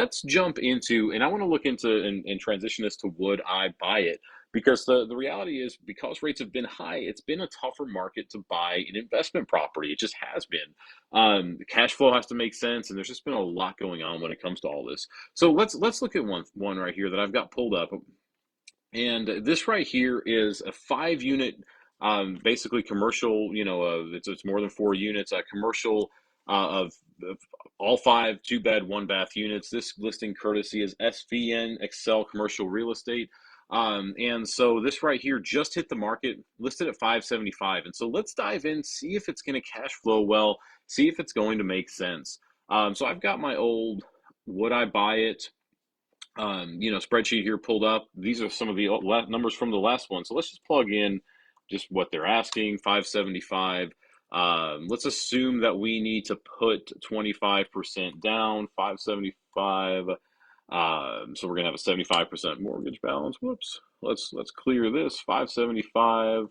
let's jump into, and I want to look into and transition this to would I buy it? Because the reality is, because rates have been high, it's been a tougher market to buy an investment property. It just has been. The cash flow has to make sense, and there's just been a lot going on when it comes to all this. So let's look at one right here that I've got pulled up. And this right here is a 5 unit, basically commercial, it's more than 4 units, a commercial of all five 2 bed, 1 bath units. This listing courtesy is SVN Excel Commercial Real Estate. And so this right here just hit the market, listed at 575. And so let's dive in, see if it's going to cash flow well, see if it's going to make sense. So I've got my old would I buy it spreadsheet here pulled up. These are some of the numbers from the last one. So let's just plug in just what they're asking, 575. Let's assume that we need to put 25% down, 575. So we're gonna have a 75% mortgage balance. Whoops. Let's clear this. 575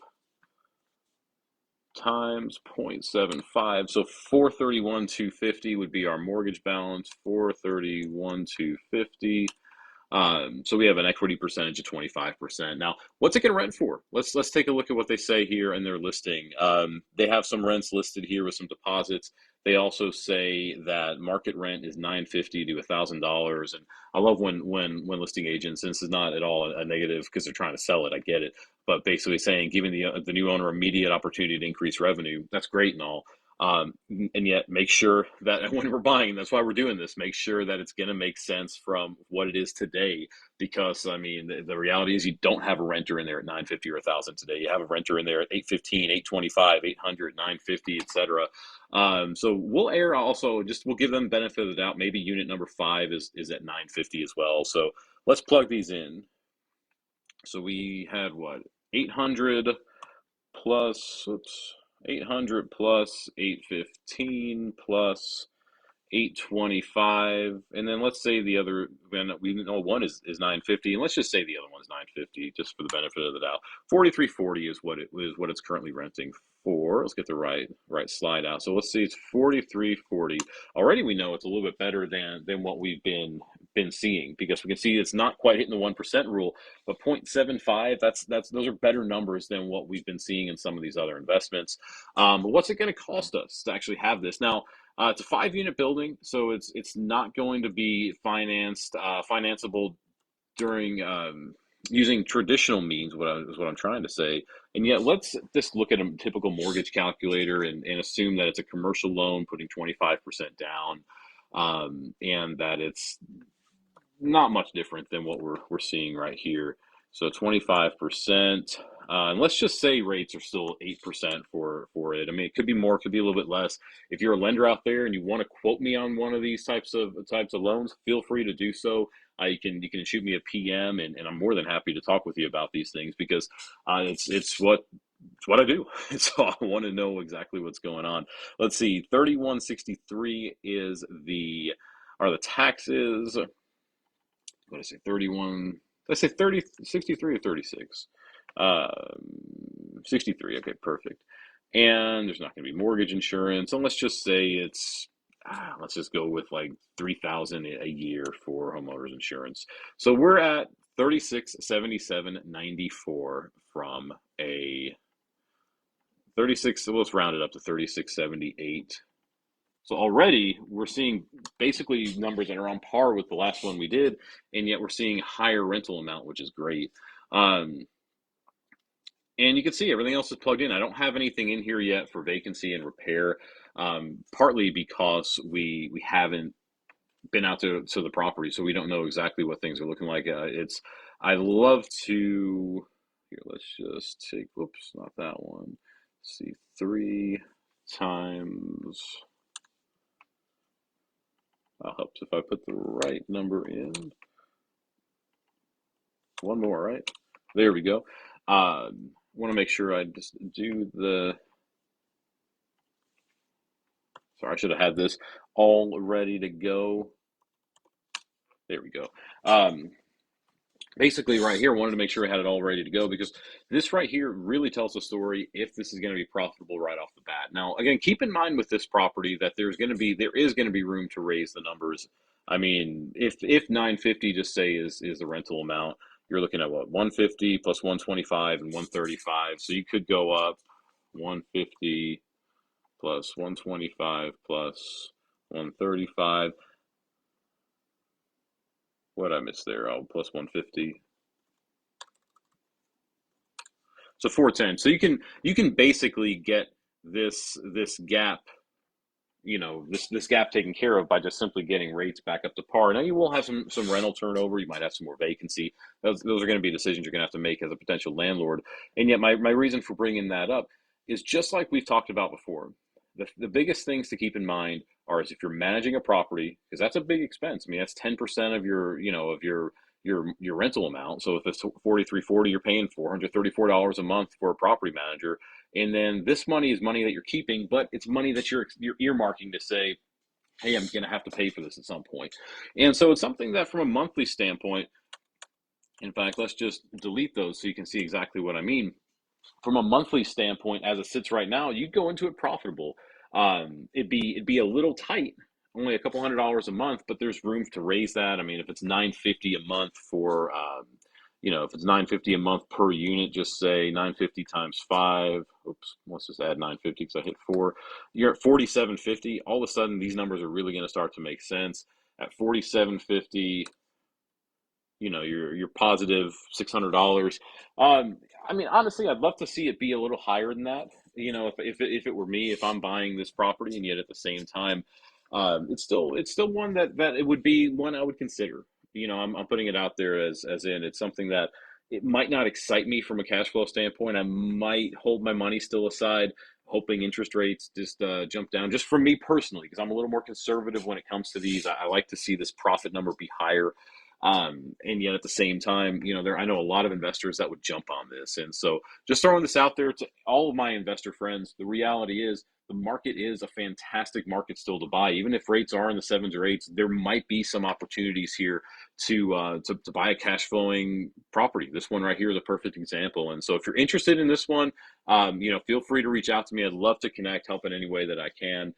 times 0.75. So 431,250 would be our mortgage balance. 431,250. So we have an equity percentage of 25%. Now, what's it going to rent for? Let's take a look at what they say here in their listing. They have some rents listed here with some deposits. They also say that market rent is $950 to $1,000. And I love when listing agents, and this is not at all a negative because they're trying to sell it. I get it, but basically saying giving the new owner immediate opportunity to increase revenue. That's great and all. And yet make sure that when we're buying, that's why we're doing this, make sure that it's going to make sense from what it is today. Because I mean, the reality is you don't have a renter in there at 950 or 1,000 today. You have a renter in there at 815, 825, 800, 950, etc. So we'll give them benefit of the doubt. Maybe unit number 5 is at 950 as well. So let's plug these in. So we had what, 800 plus, oops, 800 plus 815 plus 825, and then let's say the other, we know one is 950, and let's just say the other one is 950 just for the benefit of the doubt. 4340 is what it's currently renting for. Let's get the right slide out. So let's see, it's 4340. Already we know it's a little bit better than what we've been seeing, because we can see it's not quite hitting the 1% rule, but 0.75, those are better numbers than what we've been seeing in some of these other investments. But what's it going to cost us to actually have this? Now, it's a 5 unit building, so it's not going to be financeable during using traditional means. What I'm trying to say. And yet, let's just look at a typical mortgage calculator and assume that it's a commercial loan, putting 25% down, and that it's not much different than what we're seeing right here. So 25%. And let's just say rates are still 8% for it. I mean, it could be more, it could be a little bit less. If you're a lender out there and you want to quote me on one of these types of loans, feel free to do so. You can shoot me a PM, and I'm more than happy to talk with you about these things, because it's what I do. So I want to know exactly what's going on. Let's see, 3163 are the taxes. What did I say? 31. Did I say 30, 63 or 36? 63. Okay, perfect. And there's not going to be mortgage insurance. And let's just say let's just go with like 3,000 a year for homeowners insurance. So we're at 3677.94 from a 36. So let's round it up to 3678. So already we're seeing basically numbers that are on par with the last one we did, and yet we're seeing higher rental amount, which is great. And you can see everything else is plugged in. I don't have anything in here yet for vacancy and repair, partly because we haven't been out to the property, so we don't know exactly what things are looking like. I love to, here, let's just take, whoops, not that one. Let's see, 3 times, helps if I put the right number in. One more, right? There we go. Want to make sure I just do sorry, I should have had this all ready to go. There we go. Basically right here, I wanted to make sure I had it all ready to go, because this right here really tells the story if this is going to be profitable right off the bat. Now, again, keep in mind with this property that there is going to be room to raise the numbers I mean, if 950 just say is the rental amount, you're looking at what, 150 plus 125 and 135. So you could go up 150 plus 125 plus 135. What did I miss there? Oh, plus 150. So 410. So you can basically get this gap, this gap taken care of by just simply getting rates back up to par. Now you will have some rental turnover. You might have some more vacancy. Those are going to be decisions you're going to have to make as a potential landlord. And yet my reason for bringing that up is just like we've talked about before. The biggest things to keep in mind are is if you're managing a property, because that's a big expense. I mean, that's 10% of your rental amount. So if it's 4340, you're paying $434 a month for a property manager. And then this money is money that you're keeping, but it's money that you're earmarking to say, hey, I'm going to have to pay for this at some point. And so it's something that from a monthly standpoint, in fact, let's just delete those so you can see exactly what I mean. From a monthly standpoint, as it sits right now, you'd go into it profitable. It'd be a little tight, only a couple $100 a month, but there's room to raise that. I mean, if it's 950 a month for, if it's 950 a month per unit, just say 950 times five. Oops, let's just add 950 because I hit four. You're at 4750. All of a sudden, these numbers are really going to start to make sense. At 4750, you're positive $600. I mean, honestly, I'd love to see it be a little higher than that. If it were me, if I'm buying this property, and yet at the same time, it's still one that it would be one I would consider. I'm putting it out there as in it's something that it might not excite me from a cash flow standpoint. I might hold my money still aside, hoping interest rates just jump down. Just for me personally, because I'm a little more conservative when it comes to these. I like to see this profit number be higher. And yet at the same time, I know a lot of investors that would jump on this. And so just throwing this out there to all of my investor friends, the reality is the market is a fantastic market still to buy. Even if rates are in the sevens or eights, there might be some opportunities here to buy a cash flowing property. This one right here is a perfect example. And so if you're interested in this one, feel free to reach out to me. I'd love to connect, help in any way that I can.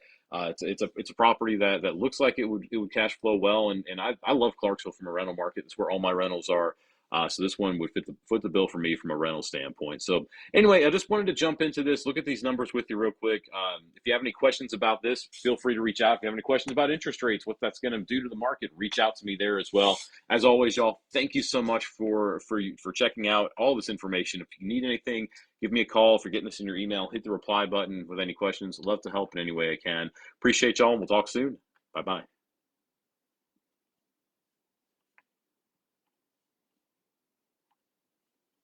It's a property that looks like it would cash flow well, and I love Clarksville from a rental market. It's where all my rentals are. So this one would fit the bill for me from a rental standpoint. So anyway, I just wanted to jump into this, look at these numbers with you real quick. If you have any questions about this, feel free to reach out. If you have any questions about interest rates, what that's going to do to the market, reach out to me there as well. As always, y'all, thank you so much for checking out all this information. If you need anything, give me a call. If you're getting this in your email, hit the reply button with any questions. Love to help in any way I can. Appreciate y'all, and we'll talk soon. Bye-bye.